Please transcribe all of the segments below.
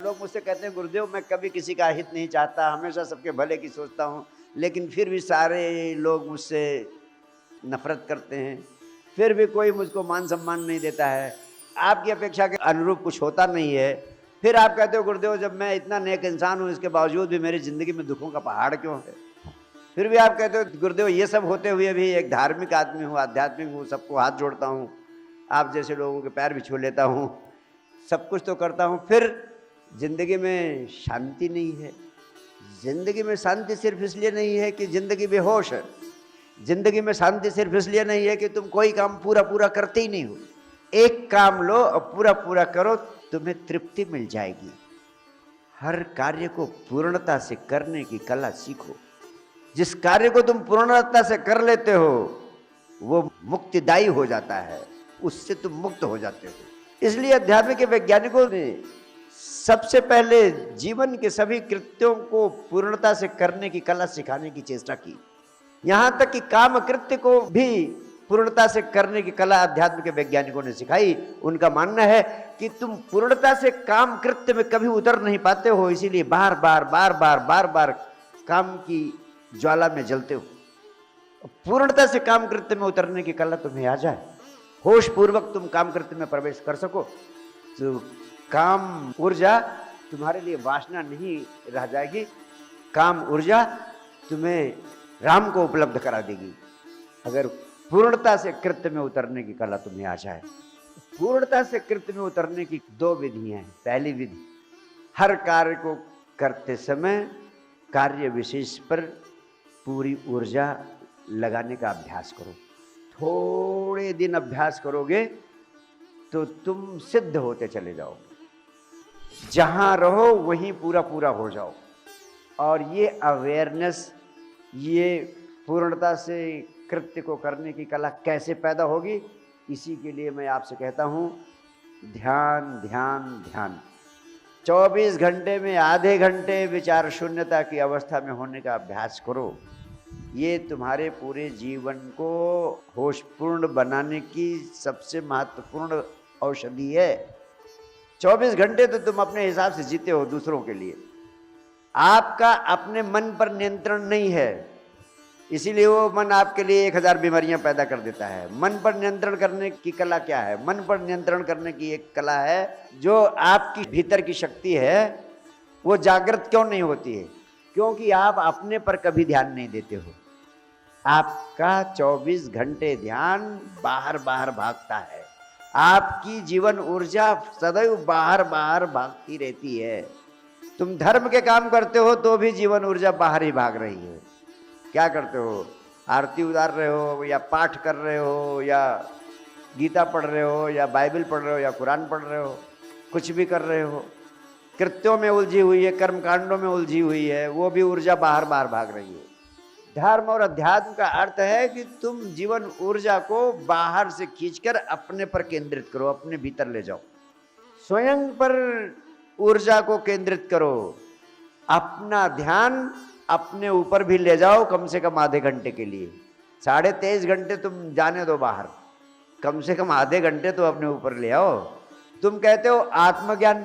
लोग मुझसे कहते हैं गुरुदेव मैं कभी किसी का हित नहीं चाहता, हमेशा सबके भले की सोचता हूँ, लेकिन फिर भी सारे लोग मुझसे नफरत करते हैं, फिर भी कोई मुझको मान सम्मान नहीं देता है, आपकी अपेक्षा के अनुरूप कुछ होता नहीं है। फिर आप कहते हो गुरुदेव जब मैं इतना नेक इंसान हूँ इसके बावजूद भी मेरी ज़िंदगी में दुखों का पहाड़ क्यों है? फिर भी आप कहते हो गुरुदेव ये सब होते हुए भी एक धार्मिक आदमी हूँ, आध्यात्मिक हूँ, सबको हाथ जोड़ता हूँ, आप जैसे लोगों के पैर भी छू लेता हूँ, सब कुछ तो करता हूँ, फिर ज़िंदगी में शांति नहीं है। ज़िंदगी में शांति सिर्फ इसलिए नहीं है कि ज़िंदगी बेहोश है, ज़िंदगी में शांति सिर्फ इसलिए नहीं है कि तुम कोई काम पूरा पूरा करते ही नहीं हो। एक काम लो और पूरा पूरा करो, तुम्हें तृप्ति मिल जाएगी। हर कार्य को पूर्णता से करने की कला सीखो। जिस कार्य को तुम पूर्णता से कर लेते हो वो मुक्तिदायी हो जाता है, उससे तुम मुक्त हो जाते हो। इसलिए अध्यात्म के वैज्ञानिकों ने सबसे पहले जीवन के सभी कृत्यों को पूर्णता से करने की कला सिखाने की चेष्टा की। यहां तक कि काम कृत्य को भी पूर्णता से करने की कला अध्यात्म के वैज्ञानिकों ने सिखाई। उनका मानना है कि तुम पूर्णता से काम कृत्य में कभी उतर नहीं पाते हो, इसीलिए बार बार बार बार बार बार काम की ज्वाला में जलते हो। पूर्णता से काम कृत्य में उतरने की कला तुम्हें आ जाए, होश पूर्वक तुम काम कृत्य में प्रवेश कर सको, तो काम ऊर्जा तुम्हारे लिए वासना नहीं रह जाएगी। काम ऊर्जा तुम्हें राम को उपलब्ध करा देगी, अगर पूर्णता से कृत्य में उतरने की कला तुम्हें आ जाए। पूर्णता से कृत्य में उतरने की दो विधियां हैं। पहली विधि, हर कार्य को करते समय कार्य विशेष पर पूरी ऊर्जा लगाने का अभ्यास करो। थोड़े दिन अभ्यास करोगे तो तुम सिद्ध होते चले जाओगे, जहां रहो वहीं पूरा पूरा हो जाओ। और ये अवेयरनेस, ये पूर्णता से कृत्य को करने की कला कैसे पैदा होगी, इसी के लिए मैं आपसे कहता हूं ध्यान ध्यान ध्यान। 24 घंटे में आधे घंटे विचार शून्यता की अवस्था में होने का अभ्यास करो। ये तुम्हारे पूरे जीवन को होशपूर्ण बनाने की सबसे महत्वपूर्ण औषधि है। 24 घंटे तो तुम अपने हिसाब से जीते हो दूसरों के लिए, आपका अपने मन पर नियंत्रण नहीं है, इसीलिए वो मन आपके लिए 1000 बीमारियां पैदा कर देता है। मन पर नियंत्रण करने की कला क्या है? मन पर नियंत्रण करने की एक कला है, जो आपकी भीतर की शक्ति है वो जागृत क्यों नहीं होती है? क्योंकि आप अपने पर कभी ध्यान नहीं देते हो। आपका 24 घंटे ध्यान बाहर बाहर भागता है, आपकी जीवन ऊर्जा सदैव बाहर बाहर भागती रहती है। तुम धर्म के काम करते हो तो भी जीवन ऊर्जा बाहर ही भाग रही है। क्या करते हो? आरती उतार रहे हो, या पाठ कर रहे हो, या गीता पढ़ रहे हो, या बाइबल पढ़ रहे हो, या कुरान पढ़ रहे हो, कुछ भी कर रहे हो, कृत्यों में उलझी हुई है, कर्मकांडों में उलझी हुई है, वो भी ऊर्जा बाहर बाहर भाग रही है। धर्म और अध्यात्म का अर्थ है कि तुम जीवन ऊर्जा को बाहर से खींचकर अपने पर केंद्रित करो, अपने भीतर ले जाओ, स्वयं पर ऊर्जा को केंद्रित करो। अपना ध्यान अपने ऊपर भी ले जाओ, कम से कम आधे घंटे के लिए। 23.5 घंटे तुम जाने दो बाहर, कम से कम आधे घंटे तो अपने ऊपर ले आओ। तुम कहते हो आत्मज्ञान,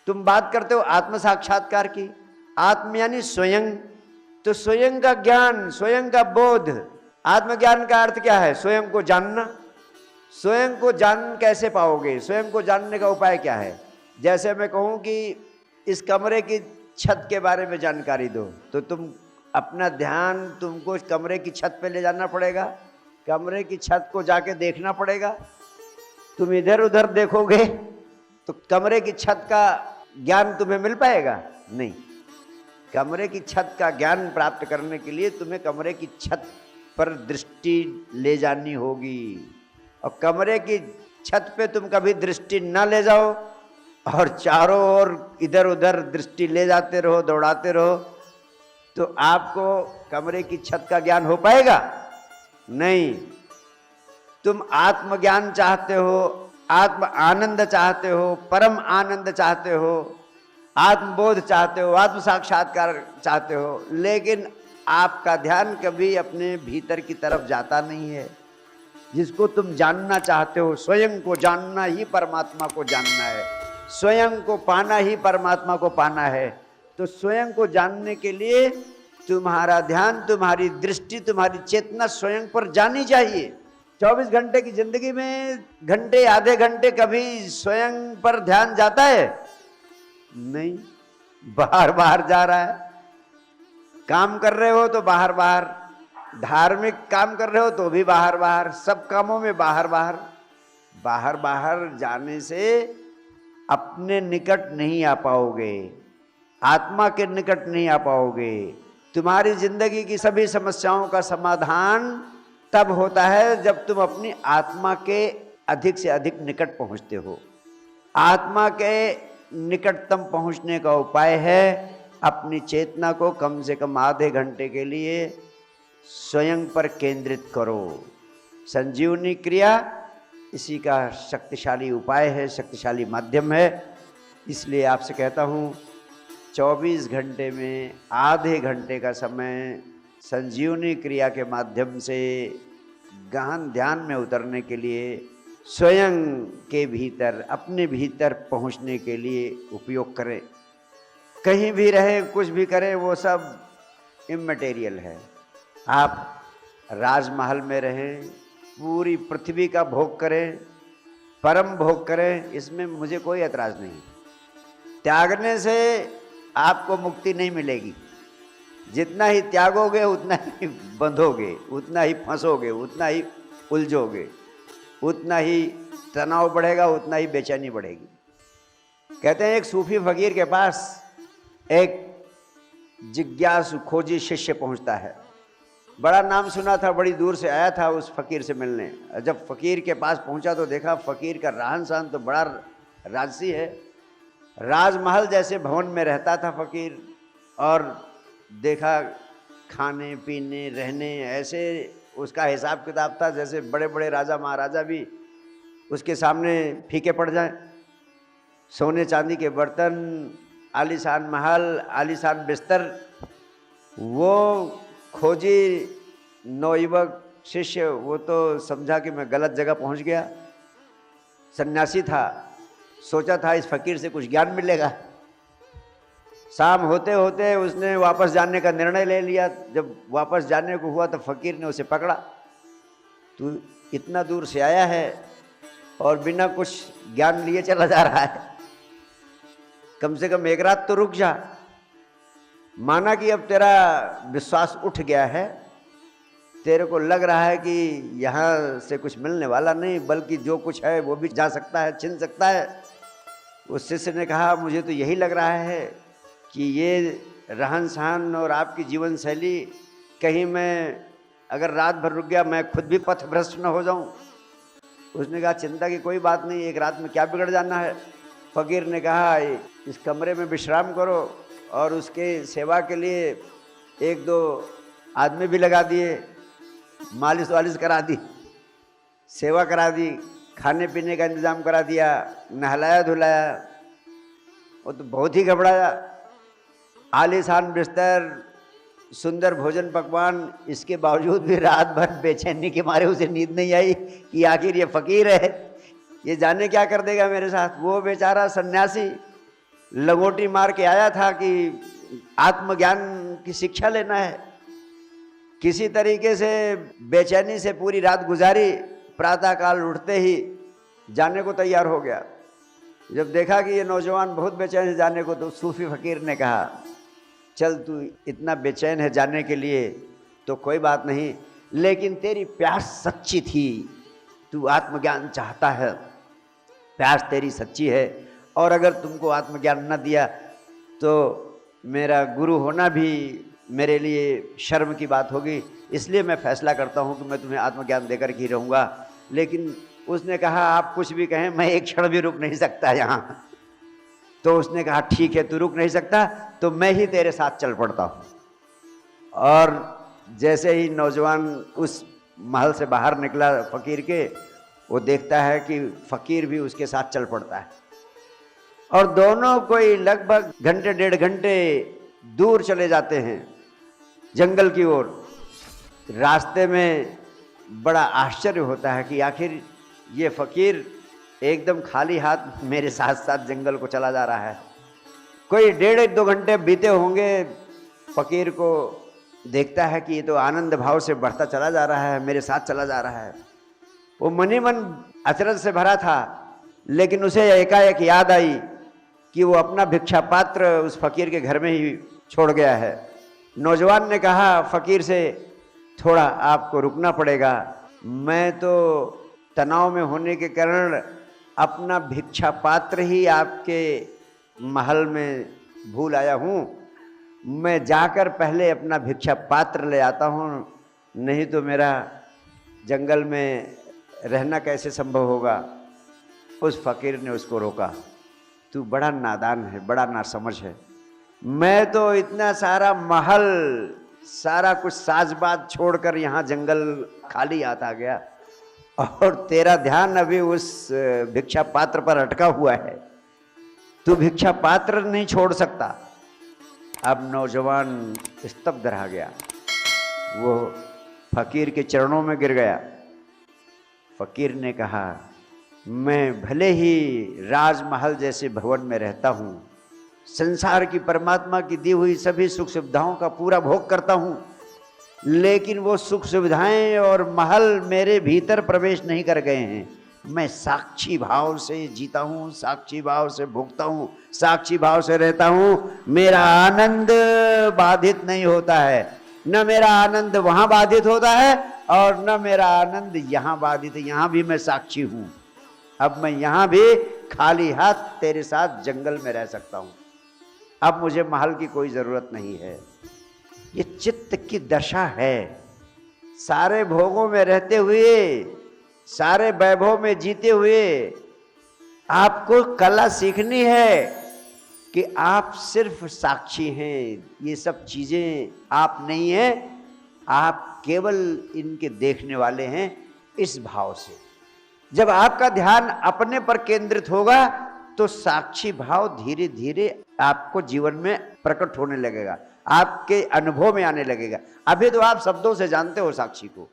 तुम बात करते हो आत्म साक्षात्कार की। आत्म यानी स्वयं, तो स्वयं का ज्ञान, स्वयं का बोध। आत्मज्ञान का अर्थ क्या है? स्वयं को जानना। स्वयं को जान कैसे पाओगे? स्वयं को जानने का उपाय क्या है? जैसे मैं कहूं कि इस कमरे की छत के बारे में जानकारी दो, तो तुम अपना ध्यान तुमको कमरे की छत पे ले जाना पड़ेगा, कमरे की छत को जाके देखना पड़ेगा। तुम इधर उधर देखोगे तो कमरे की छत का ज्ञान तुम्हें मिल पाएगा? नहीं। कमरे की छत का ज्ञान प्राप्त करने के लिए तुम्हें कमरे की छत पर दृष्टि ले जानी होगी, और कमरे की छत पे तुम कभी दृष्टि न ले जाओ और चारों ओर इधर उधर दृष्टि ले जाते रहो, दौड़ाते रहो, तो आपको कमरे की छत का ज्ञान हो पाएगा? नहीं। तुम आत्मज्ञान चाहते हो, आत्म आनंद चाहते हो, परम आनंद चाहते हो, आत्मबोध चाहते हो, आत्म साक्षात्कार चाहते हो, लेकिन आपका ध्यान कभी अपने भीतर की तरफ जाता नहीं है। जिसको तुम जानना चाहते हो, स्वयं को जानना ही परमात्मा को जानना है। स्वयं को पाना ही परमात्मा को पाना है। तो स्वयं को जानने के लिए तुम्हारा ध्यान, तुम्हारी दृष्टि, तुम्हारी चेतना स्वयं पर जानी चाहिए। 24 घंटे की जिंदगी में घंटे, आधे घंटे कभी स्वयं पर ध्यान जाता है? नहीं, बाहर बाहर जा रहा है। काम कर रहे हो तो बाहर बाहर, धार्मिक काम कर रहे हो तो भी बाहर बाहर, सब कामों में बाहर बाहर। बाहर बाहर जाने से अपने निकट नहीं आ पाओगे, आत्मा के निकट नहीं आ पाओगे। तुम्हारी जिंदगी की सभी समस्याओं का समाधान तब होता है जब तुम अपनी आत्मा के अधिक से अधिक निकट पहुंचते हो। आत्मा के निकटतम पहुंचने का उपाय है अपनी चेतना को कम से कम आधे घंटे के लिए स्वयं पर केंद्रित करो। संजीवनी क्रिया इसी का शक्तिशाली उपाय है, शक्तिशाली माध्यम है। इसलिए आपसे कहता हूँ 24 घंटे में आधे घंटे का समय संजीवनी क्रिया के माध्यम से गहन ध्यान में उतरने के लिए, स्वयं के भीतर, अपने भीतर पहुँचने के लिए उपयोग करें। कहीं भी रहे, कुछ भी करें, वो सब इमैटेरियल है। आप राजमहल में रहें, पूरी पृथ्वी का भोग करें, परम भोग करें, इसमें मुझे कोई ऐतराज़ नहीं। त्यागने से आपको मुक्ति नहीं मिलेगी। जितना ही त्यागोगे उतना ही बंधोगे, उतना ही फंसोगे, उतना ही उलझोगे, उतना ही तनाव बढ़ेगा, उतना ही बेचैनी बढ़ेगी। कहते हैं एक सूफी फकीर के पास एक जिज्ञासु खोजी शिष्य पहुंचता है। बड़ा नाम सुना था, बड़ी दूर से आया था उस फकीर से मिलने। जब फकीर के पास पहुंचा तो देखा फकीर का रहन सहन तो बड़ा राजसी है। राजमहल जैसे भवन में रहता था फकीर, और देखा खाने पीने रहने ऐसे उसका हिसाब किताब था जैसे बड़े बड़े राजा महाराजा भी उसके सामने फीके पड़ जाएं। सोने चांदी के बर्तन, आलीशान महल, आलीशान बिस्तर। वो खोजी नौयुवक शिष्य वो तो समझा कि मैं गलत जगह पहुंच गया। सन्यासी था, सोचा था इस फकीर से कुछ ज्ञान मिलेगा। शाम होते होते उसने वापस जाने का निर्णय ले लिया। जब वापस जाने को हुआ तो फकीर ने उसे पकड़ा। तू इतना दूर से आया है और बिना कुछ ज्ञान लिए चला जा रहा है, कम से कम एक रात तो रुक जा। माना कि अब तेरा विश्वास उठ गया है, तेरे को लग रहा है कि यहाँ से कुछ मिलने वाला नहीं, बल्कि जो कुछ है वो भी जा सकता है, छिन सकता है। उस शिष्य ने कहा मुझे तो यही लग रहा है कि ये रहन सहन और आपकी जीवन शैली, कहीं मैं अगर रात भर रुक गया मैं खुद भी पथ भ्रष्ट न हो जाऊं। उसने कहा चिंता की कोई बात नहीं, एक रात में क्या बिगड़ जाना है। फकीर ने कहा इस कमरे में विश्राम करो, और उसके सेवा के लिए एक दो आदमी भी लगा दिए, मालिश वालिश करा दी, सेवा करा दी, खाने पीने का इंतज़ाम करा दिया, नहलाया धुलाया। वो तो बहुत ही घबराया। आलीशान बिस्तर, सुंदर भोजन पकवान, इसके बावजूद भी रात भर बेचैनी के मारे उसे नींद नहीं आई कि आखिर ये फकीर है, ये जाने क्या कर देगा मेरे साथ। वो बेचारा सन्यासी लंगोटी मार के आया था कि आत्मज्ञान की शिक्षा लेना है। किसी तरीके से बेचैनी से पूरी रात गुजारी, प्रातःकाल उठते ही जाने को तैयार हो गया। जब देखा कि ये नौजवान बहुत बेचैन है जाने को, तो सूफी फकीर ने कहा चल तू इतना बेचैन है जाने के लिए तो कोई बात नहीं, लेकिन तेरी प्यास सच्ची थी, तू आत्मज्ञान चाहता है, प्यास तेरी सच्ची है, और अगर तुमको आत्मज्ञान न दिया तो मेरा गुरु होना भी मेरे लिए शर्म की बात होगी। इसलिए मैं फैसला करता हूँ कि मैं तुम्हें आत्मज्ञान देकर ही रहूँगा। लेकिन उसने कहा आप कुछ भी कहें, मैं एक क्षण भी रुक नहीं सकता यहाँ। तो उसने कहा ठीक है, तू रुक नहीं सकता तो मैं ही तेरे साथ चल पड़ता हूँ। और जैसे ही नौजवान उस महल से बाहर निकला फकीर के, वो देखता है कि फकीर भी उसके साथ चल पड़ता है, और दोनों कोई लगभग घंटे डेढ़ घंटे दूर चले जाते हैं जंगल की ओर। रास्ते में बड़ा आश्चर्य होता है कि आखिर ये फकीर एकदम खाली हाथ मेरे साथ साथ जंगल को चला जा रहा है। कोई 1.5-2 घंटे बीते होंगे, फकीर को देखता है कि ये तो आनंद भाव से बढ़ता चला जा रहा है, मेरे साथ चला जा रहा है। वो मनी मन अचरज से भरा था, लेकिन उसे एकाएक याद आई कि वो अपना भिक्षा पात्र उस फकीर के घर में ही छोड़ गया है। नौजवान ने कहा फकीर से, थोड़ा आपको रुकना पड़ेगा, मैं तो तनाव में होने के कारण अपना भिक्षा पात्र ही आपके महल में भूल आया हूँ, मैं जाकर पहले अपना भिक्षा पात्र ले आता हूँ, नहीं तो मेरा जंगल में रहना कैसे संभव होगा। उस फकीर ने उसको रोका, तू बड़ा नादान है, बड़ा नासमझ है, मैं तो इतना सारा महल, सारा कुछ साजबाज छोड़कर यहाँ जंगल खाली आता गया और तेरा ध्यान अभी उस भिक्षा पात्र पर अटका हुआ है, तू भिक्षा पात्र नहीं छोड़ सकता। अब नौजवान स्तब्ध रह गया, वो फकीर के चरणों में गिर गया। फकीर ने कहा, मैं भले ही राजमहल जैसे भवन में रहता हूँ, संसार की परमात्मा की दी हुई सभी सुख सुविधाओं का पूरा भोग करता हूँ, लेकिन वो सुख सुविधाएं और महल मेरे भीतर प्रवेश नहीं कर गए हैं। मैं साक्षी भाव से जीता हूँ, साक्षी भाव से भोगता हूँ, साक्षी भाव से रहता हूँ, मेरा आनंद बाधित नहीं होता है। न मेरा आनंद वहाँ बाधित होता है और न मेरा आनंद यहाँ बाधित है, यहाँ भी मैं साक्षी हूँ। अब मैं यहाँ भी खाली हाथ तेरे साथ जंगल में रह सकता हूँ, अब मुझे महल की कोई ज़रूरत नहीं है। ये चित्त की दशा है। सारे भोगों में रहते हुए, सारे वैभव में जीते हुए आपको कला सीखनी है कि आप सिर्फ साक्षी हैं, ये सब चीज़ें आप नहीं हैं, आप केवल इनके देखने वाले हैं। इस भाव से जब आपका ध्यान अपने पर केंद्रित होगा तो साक्षी भाव धीरे धीरे आपको जीवन में प्रकट होने लगेगा, आपके अनुभव में आने लगेगा। अभी तो आप शब्दों से जानते हो साक्षी को,